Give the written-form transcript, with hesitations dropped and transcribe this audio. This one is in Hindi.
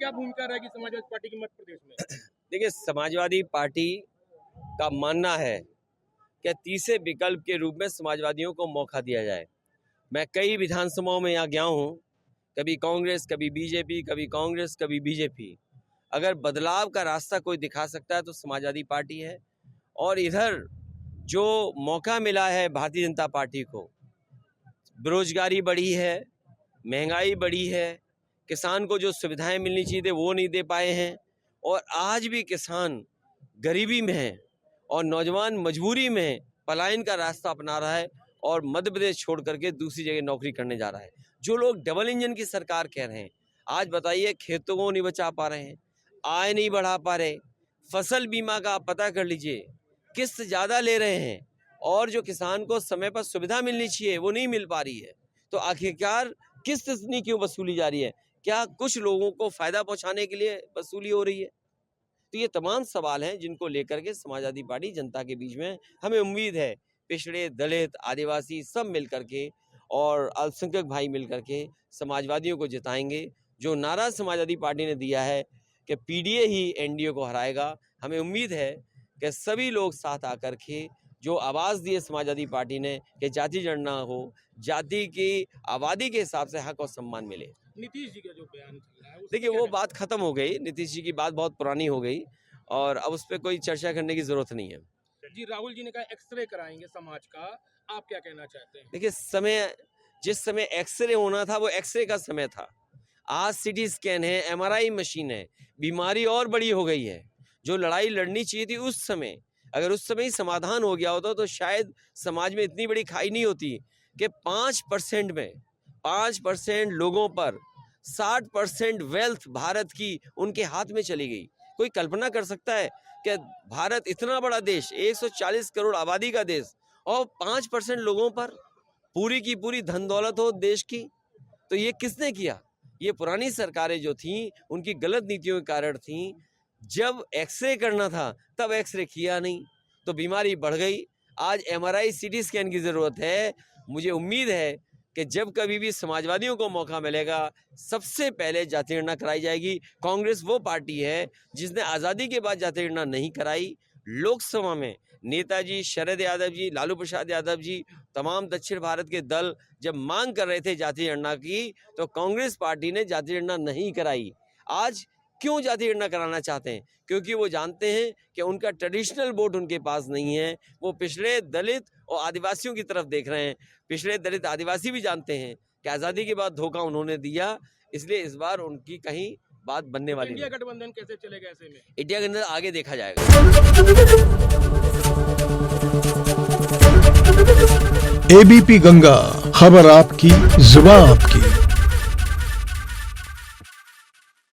क्या भूमिका रहेगी समाजवादी पार्टी की मध्य प्रदेश में? देखिए, समाजवादी पार्टी का मानना है कि तीसरे विकल्प के रूप में समाजवादियों को मौका दिया जाए। मैं कई विधानसभाओं में यहाँ गया हूँ, कभी कांग्रेस, कभी बीजेपी, कभी कांग्रेस, कभी बीजेपी। अगर बदलाव का रास्ता कोई दिखा सकता है तो समाजवादी पार्टी है। और इधर जो मौका मिला है भारतीय जनता पार्टी को, बेरोजगारी बढ़ी है, महंगाई बढ़ी है, किसान को जो सुविधाएं मिलनी चाहिए थे वो नहीं दे पाए हैं, और आज भी किसान गरीबी में है और नौजवान मजबूरी में पलायन का रास्ता अपना रहा है और मध्य प्रदेश छोड़ करके दूसरी जगह नौकरी करने जा रहा है। जो लोग डबल इंजन की सरकार कह रहे हैं, आज बताइए, खेतों को नहीं बचा पा रहे हैं, आय नहीं बढ़ा पा रहे, फसल बीमा का आप पता कर लीजिए, किस्त ज़्यादा ले रहे हैं, और जो किसान को समय पर सुविधा मिलनी चाहिए वो नहीं मिल पा रही है। तो आखिरकार किस्त इतनी क्यों वसूली जा रही है? क्या कुछ लोगों को फ़ायदा पहुंचाने के लिए वसूली हो रही है? तो ये तमाम सवाल हैं जिनको लेकर के समाजवादी पार्टी जनता के बीच में, हमें उम्मीद है पिछड़े, दलित, आदिवासी सब मिल करके और अल्पसंख्यक भाई मिल करके समाजवादियों को जिताएंगे। जो नारा समाजवादी पार्टी ने दिया है कि पीडीए ही एनडीए को हराएगा, हमें उम्मीद है कि सभी लोग साथ आकर के जो आवाज़ दी है समाजवादी पार्टी ने कि जाति जनगणना हो, जाति की आबादी के हिसाब से हक और सम्मान मिले। नीतीश जी का जो बयान चल रहा है, देखिए, वो बात खत्म हो गई, नीतीश जी की बात बहुत पुरानी हो गई और अब उस पर कोई चर्चा करने की जरूरत नहीं है। जी, राहुल जी ने कहा एक्सरे कराएंगे समाज का, आप क्या कहना चाहते हैं? देखिए, जिस समय एक्सरे होना था वो एक्सरे का समय था। आज सीटी स्कैन है, एमआरआई मशीन है, बीमारी और बड़ी हो गई है। जो लड़ाई लड़नी चाहिए थी उस समय, अगर उस समय ही समाधान हो गया होता तो शायद समाज में इतनी बड़ी खाई नहीं होती कि 5% में 5% लोगों पर 60% वेल्थ भारत की उनके हाथ में चली गई। कोई कल्पना कर सकता है कि भारत इतना बड़ा देश, 140 करोड़ आबादी का देश, और 5% लोगों पर पूरी की पूरी धन दौलत हो देश की? तो ये किसने किया? ये पुरानी सरकारें जो थीं उनकी गलत नीतियों के कारण थीं। जब एक्सरे करना था तब एक्सरे किया नहीं तो बीमारी बढ़ गई। आज एमआरआई, सीटी स्कैन की ज़रूरत है। मुझे उम्मीद है कि जब कभी भी समाजवादियों को मौका मिलेगा, सबसे पहले जाति गणना कराई जाएगी। कांग्रेस वो पार्टी है जिसने आज़ादी के बाद जाति गणना नहीं कराई। लोकसभा में नेताजी शरद यादव जी, लालू प्रसाद यादव जी, तमाम दक्षिण भारत के दल जब मांग कर रहे थे जाति गणना की, तो कांग्रेस पार्टी ने जाति गणना नहीं कराई। आज क्यों जाति गणना कराना चाहते हैं? क्योंकि वो जानते हैं कि उनका ट्रेडिशनल वोट उनके पास नहीं है। वो पिछड़े, दलित और आदिवासियों की तरफ देख रहे हैं। पिछड़े, दलित, आदिवासी भी जानते हैं कि आज़ादी के बाद धोखा उन्होंने दिया, इसलिए इस बार उनकी कहीं बात बनने वाली इंडिया गठबंधन कैसे चलेगा ऐसे में? इंडिया गठबंधन आगे देखा जाएगा। एबीपी गंगा, खबर आपकी, जुबान आपकी।